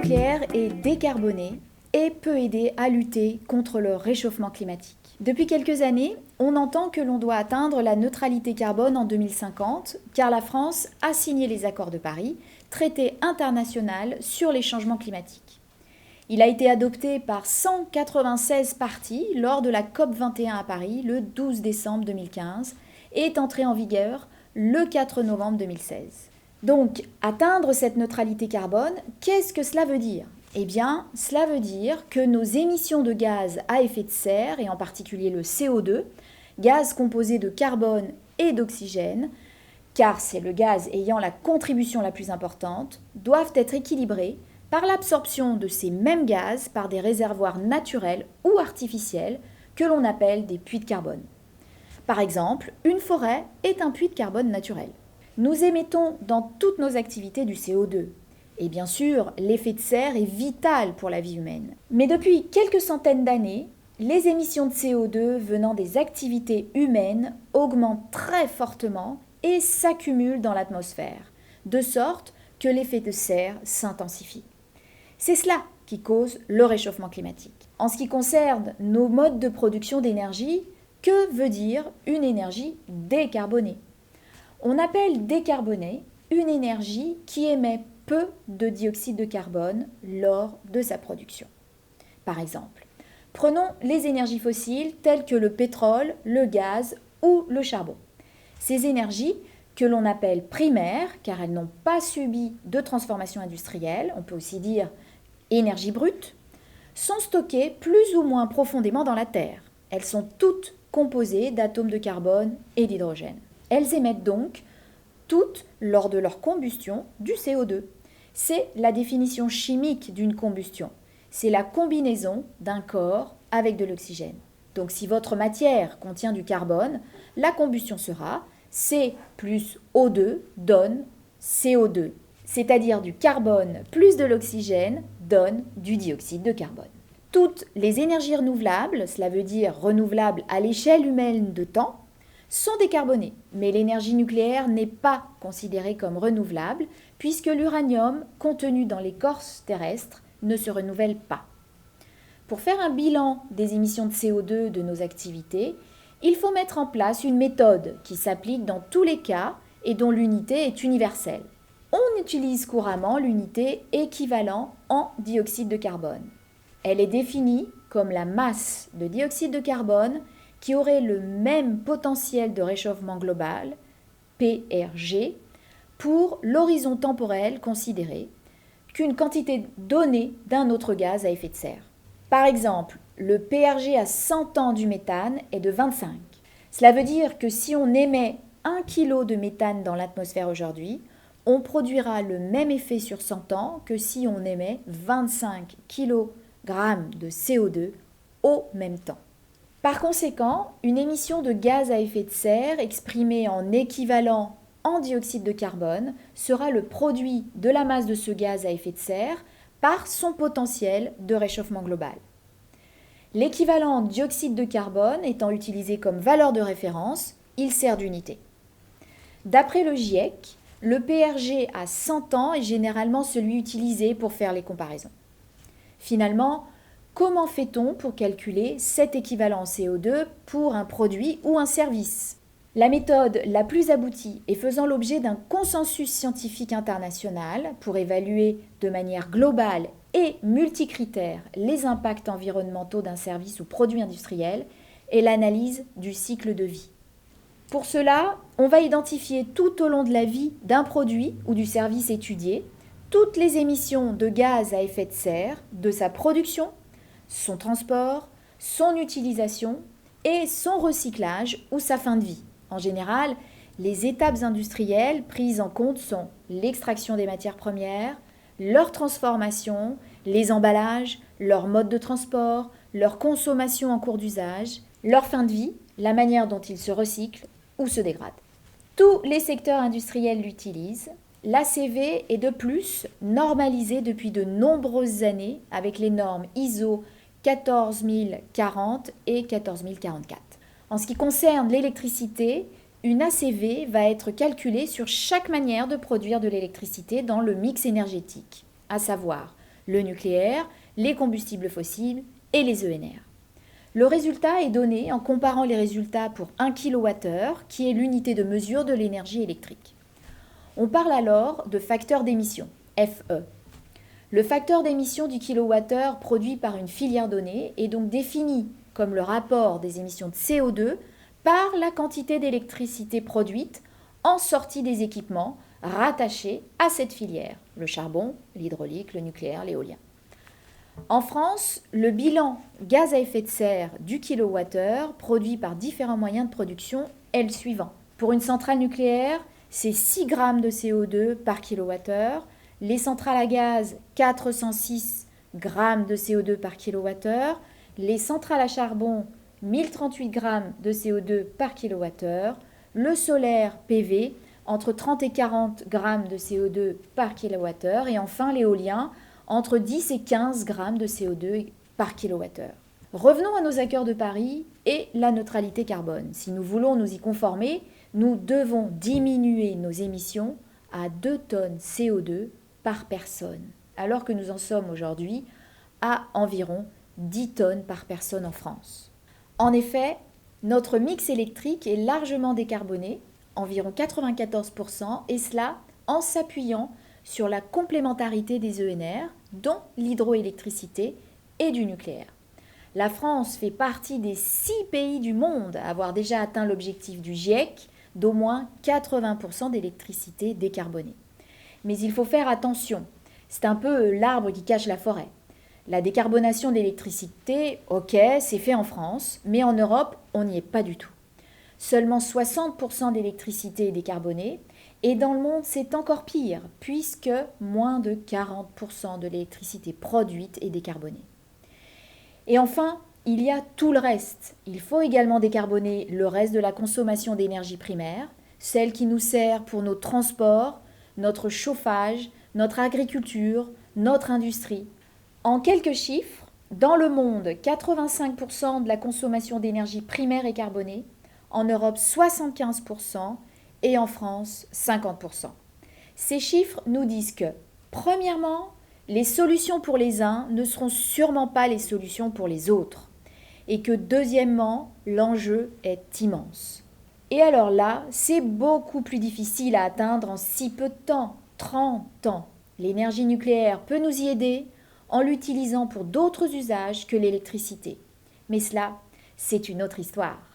nucléaire est décarboné et peut aider à lutter contre le réchauffement climatique. Depuis quelques années, on entend que l'on doit atteindre la neutralité carbone en 2050, car la France a signé les accords de Paris, traité international sur les changements climatiques. Il a été adopté par 196 parties lors de la COP21 à Paris le 12 décembre 2015 et est entré en vigueur le 4 novembre 2016. Donc, atteindre cette neutralité carbone, qu'est-ce que cela veut dire ? Eh bien, cela veut dire que nos émissions de gaz à effet de serre, et en particulier le CO2, gaz composé de carbone et d'oxygène, car c'est le gaz ayant la contribution la plus importante, doivent être équilibrées par l'absorption de ces mêmes gaz par des réservoirs naturels ou artificiels que l'on appelle des puits de carbone. Par exemple, une forêt est un puits de carbone naturel. Nous émettons dans toutes nos activités du CO2. Et bien sûr, l'effet de serre est vital pour la vie humaine. Mais depuis quelques centaines d'années, les émissions de CO2 venant des activités humaines augmentent très fortement et s'accumulent dans l'atmosphère, de sorte que l'effet de serre s'intensifie. C'est cela qui cause le réchauffement climatique. En ce qui concerne nos modes de production d'énergie, que veut dire une énergie décarbonée ? On appelle décarbonée une énergie qui émet peu de dioxyde de carbone lors de sa production. Par exemple, prenons les énergies fossiles telles que le pétrole, le gaz ou le charbon. Ces énergies, que l'on appelle primaires, car elles n'ont pas subi de transformation industrielle, on peut aussi dire énergie brute, sont stockées plus ou moins profondément dans la Terre. Elles sont toutes composées d'atomes de carbone et d'hydrogène. Elles émettent donc toutes, lors de leur combustion, du CO2. C'est la définition chimique d'une combustion. C'est la combinaison d'un corps avec de l'oxygène. Donc si votre matière contient du carbone, la combustion sera C plus O2 donne CO2. C'est-à-dire du carbone plus de l'oxygène donne du dioxyde de carbone. Toutes les énergies renouvelables, cela veut dire renouvelables à l'échelle humaine de temps, sont décarbonées. Mais l'énergie nucléaire n'est pas considérée comme renouvelable puisque l'uranium contenu dans l'écorce terrestre ne se renouvelle pas. Pour faire un bilan des émissions de CO2 de nos activités, il faut mettre en place une méthode qui s'applique dans tous les cas et dont l'unité est universelle. On utilise couramment l'unité équivalent en dioxyde de carbone. Elle est définie comme la masse de dioxyde de carbone qui aurait le même potentiel de réchauffement global, PRG, pour l'horizon temporel considéré, qu'une quantité donnée d'un autre gaz à effet de serre. Par exemple, le PRG à 100 ans du méthane est de 25. Cela veut dire que si on émet 1 kg de méthane dans l'atmosphère aujourd'hui, on produira le même effet sur 100 ans que si on émet 25 kg de CO2 au même temps. Par conséquent, une émission de gaz à effet de serre exprimée en équivalent en dioxyde de carbone sera le produit de la masse de ce gaz à effet de serre par son potentiel de réchauffement global. L'équivalent en dioxyde de carbone étant utilisé comme valeur de référence, il sert d'unité. D'après le GIEC, le PRG à 100 ans est généralement celui utilisé pour faire les comparaisons. Finalement, comment fait-on pour calculer cet équivalent en CO2 pour un produit ou un service ? La méthode la plus aboutie et faisant l'objet d'un consensus scientifique international pour évaluer de manière globale et multicritère les impacts environnementaux d'un service ou produit industriel est l'analyse du cycle de vie. Pour cela, on va identifier tout au long de la vie d'un produit ou du service étudié toutes les émissions de gaz à effet de serre de sa production, son transport, son utilisation et son recyclage ou sa fin de vie. En général, les étapes industrielles prises en compte sont l'extraction des matières premières, leur transformation, les emballages, leur mode de transport, leur consommation en cours d'usage, leur fin de vie, la manière dont ils se recyclent ou se dégradent. Tous les secteurs industriels l'utilisent. L'ACV est de plus normalisé depuis de nombreuses années avec les normes ISO 14040 et 14044. En ce qui concerne l'électricité, une ACV va être calculée sur chaque manière de produire de l'électricité dans le mix énergétique, à savoir le nucléaire, les combustibles fossiles et les ENR. Le résultat est donné en comparant les résultats pour 1 kWh, qui est l'unité de mesure de l'énergie électrique. On parle alors de facteur d'émission, FE. Le facteur d'émission du kilowattheure produit par une filière donnée est donc défini comme le rapport des émissions de CO2 par la quantité d'électricité produite en sortie des équipements rattachés à cette filière, le charbon, l'hydraulique, le nucléaire, l'éolien. En France, le bilan gaz à effet de serre du kilowattheure produit par différents moyens de production est le suivant. Pour une centrale nucléaire, c'est 6 grammes de CO2 par kilowattheure. Les centrales à gaz, 406 grammes de CO2 par kilowattheure. Les centrales à charbon, 1038 grammes de CO2 par kilowattheure. Le solaire PV, entre 30 et 40 grammes de CO2 par kilowattheure. Et enfin l'éolien, entre 10 et 15 grammes de CO2 par kilowattheure. Revenons à nos accords de Paris et la neutralité carbone. Si nous voulons nous y conformer, nous devons diminuer nos émissions à 2 tonnes CO2 par personne, alors que nous en sommes aujourd'hui à environ 10 tonnes par personne en France. En effet, notre mix électrique est largement décarboné, environ 94%, et cela en s'appuyant sur la complémentarité des ENR, dont l'hydroélectricité et du nucléaire. La France fait partie des 6 pays du monde à avoir déjà atteint l'objectif du GIEC d'au moins 80% d'électricité décarbonée. Mais il faut faire attention, c'est un peu l'arbre qui cache la forêt. La décarbonation de l'électricité, ok, c'est fait en France, mais en Europe, on n'y est pas du tout. Seulement 60% d'électricité est décarbonée, et dans le monde, c'est encore pire, puisque moins de 40% de l'électricité produite est décarbonée. Et enfin, il y a tout le reste. Il faut également décarboner le reste de la consommation d'énergie primaire, celle qui nous sert pour nos transports, notre chauffage, notre agriculture, notre industrie. En quelques chiffres, dans le monde, 85% de la consommation d'énergie primaire est carbonée, en Europe 75%, et en France, 50%. Ces chiffres nous disent que, premièrement, les solutions pour les uns ne seront sûrement pas les solutions pour les autres. Et que, deuxièmement, l'enjeu est immense. Et alors là, c'est beaucoup plus difficile à atteindre en si peu de temps, 30 ans. L'énergie nucléaire peut nous y aider en l'utilisant pour d'autres usages que l'électricité. Mais cela, c'est une autre histoire.